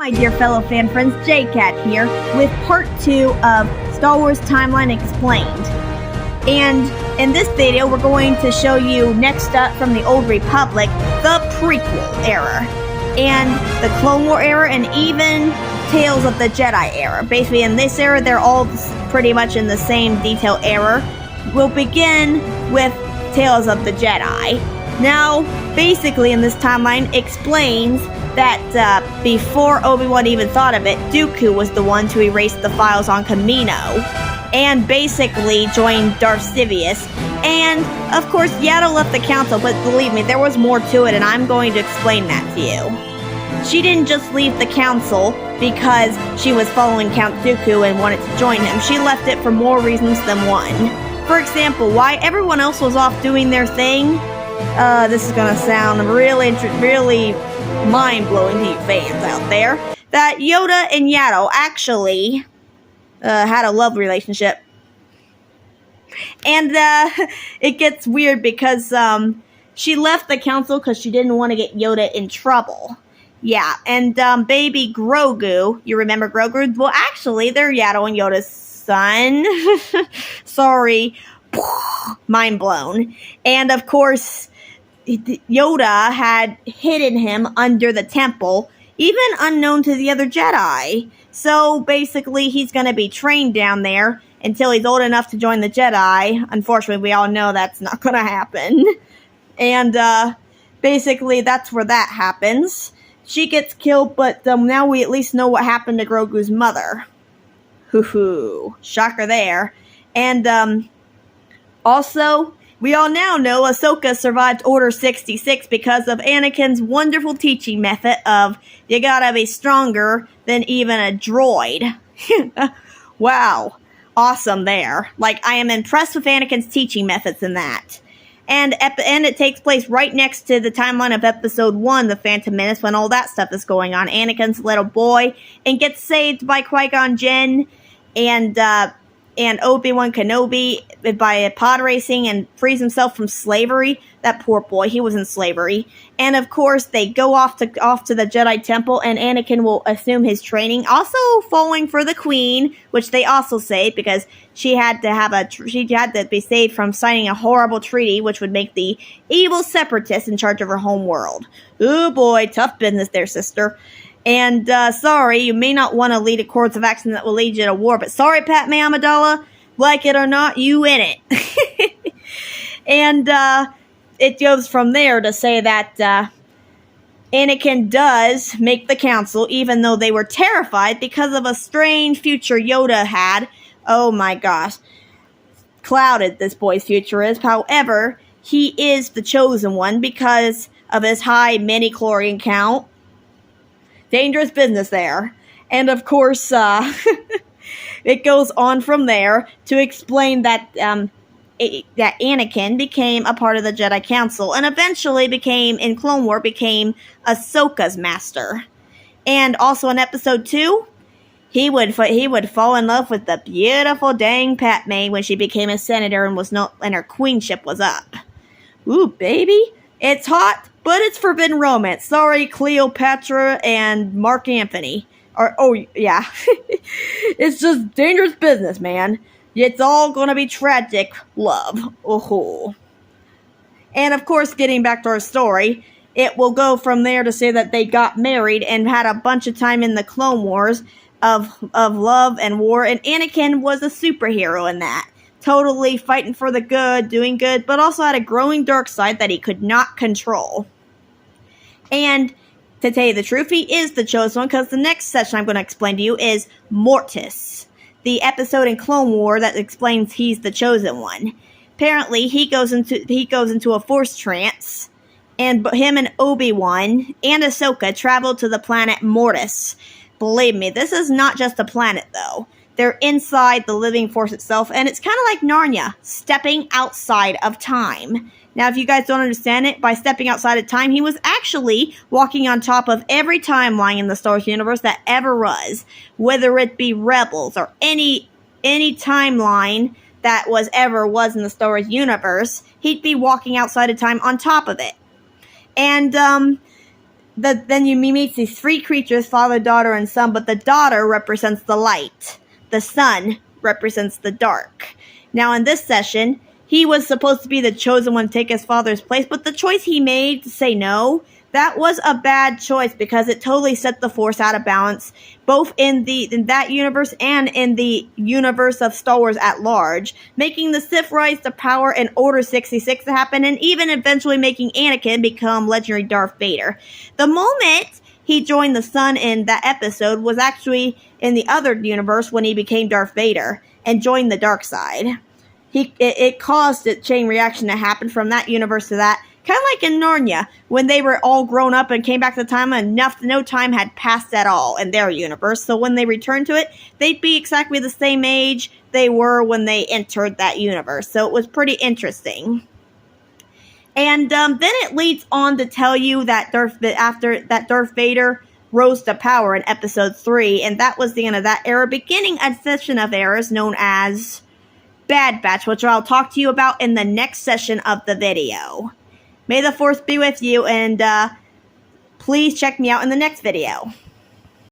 My dear fellow fan friends, JCat here with part 2 of Star Wars Timeline Explained. And in this video, we're going to show you next up from the Old Republic, the prequel era, and the Clone War era, and even Tales of the Jedi era. Basically, in this era, they're all pretty much in the same detail era. We'll begin with Tales of the Jedi. Now, basically, in this timeline, explains that before Obi-Wan even thought of it, Dooku was the one to erase the files on Kamino, and basically joined Darth Sidious. And, of course, Yaddle left the council, but believe me, there was more to it, and I'm going to explain that to you. She didn't just leave the council because she was following Count Dooku and wanted to join him. She left it for more reasons than one. For example, why everyone else was off doing their thing. This is gonna sound really mind-blowing to you fans out there. That Yoda and Yaddle actually had a love relationship. And it gets weird because she left the council because she didn't want to get Yoda in trouble. Yeah, and baby Grogu, you remember Grogu? Well, actually, they're Yaddle and Yoda's son. Sorry. Mind blown. And of course, Yoda had hidden him under the temple, even unknown to the other Jedi. So basically, he's going to be trained down there until he's old enough to join the Jedi. Unfortunately, we all know that's not going to happen. And basically, that's where that happens. She gets killed, but now we at least know what happened to Grogu's mother. Hoo-hoo. Shocker there. And also, we all now know Ahsoka survived Order 66 because of Anakin's wonderful teaching method of you gotta be stronger than even a droid. Wow. Awesome there. Like, I am impressed with Anakin's teaching methods in that. And it takes place right next to the timeline of Episode 1, The Phantom Menace, when all that stuff is going on. Anakin's a little boy and gets saved by Qui-Gon Jinn and Obi-Wan Kenobi by pod racing and frees himself from slavery. That poor boy, he was in slavery. And of course, they go off to the Jedi Temple, and Anakin will assume his training, also falling for the Queen, which they also saved because she had to be saved from signing a horrible treaty, which would make the evil separatists in charge of her home world. Ooh boy, tough business there, sister. And, sorry, you may not want to lead a course of action that will lead you to war, but sorry, Padme Amidala, like it or not, you in it. And, it goes from there to say that, Anakin does make the council, even though they were terrified because of a strange future Yoda had. Oh my gosh. Clouded this boy's future is. However, he is the chosen one because of his high midi-chlorian count. Dangerous business there. And of course, it goes on from there to explain that that Anakin became a part of the Jedi Council and eventually in Clone War, became Ahsoka's master. And also in Episode 2, he would fall in love with the beautiful dang Padme when she became a senator and her queenship was up. Ooh, baby, it's hot. But it's forbidden romance. Sorry, Cleopatra and Mark Anthony. Yeah. It's just dangerous business, man. It's all gonna be tragic love. Oh. And of course, getting back to our story, it will go from there to say that they got married and had a bunch of time in the Clone Wars of love and war. And Anakin was a superhero in that. Totally fighting for the good, doing good, but also had a growing dark side that he could not control. And to tell you the truth, he is the chosen one, because the next session I'm going to explain to you is Mortis, the episode in Clone War that explains he's the chosen one. Apparently, he goes into a force trance, and him and Obi-Wan and Ahsoka travel to the planet Mortis. Believe me, this is not just a planet, though. They're inside the living force itself, and it's kind of like Narnia, stepping outside of time. Now, if you guys don't understand it, by stepping outside of time, he was actually walking on top of every timeline in the Star Wars universe that ever was. Whether it be Rebels or any timeline that was in the Star Wars universe, he'd be walking outside of time on top of it. And then you meet these three creatures, father, daughter, and son, but the daughter represents the light. The son represents the dark. Now, in this session, he was supposed to be the chosen one to take his father's place, but the choice he made to say no, that was a bad choice because it totally set the Force out of balance, both in that universe and in the universe of Star Wars at large, making the Sith rise to power in Order 66 to happen, and even eventually making Anakin become legendary Darth Vader. The moment he joined the Son in that episode was actually in the other universe when he became Darth Vader and joined the dark side. It caused a chain reaction to happen from that universe to that. Kind of like in Narnia, when they were all grown up and came back to time, no time had passed at all in their universe. So when they returned to it, they'd be exactly the same age they were when they entered that universe. So it was pretty interesting. And then it leads on to tell you that after that Darth Vader rose to power in Episode 3, and that was the end of that era, beginning a session of eras known as Bad Batch, which I'll talk to you about in the next session of the video. May the Force be with you, and please check me out in the next video.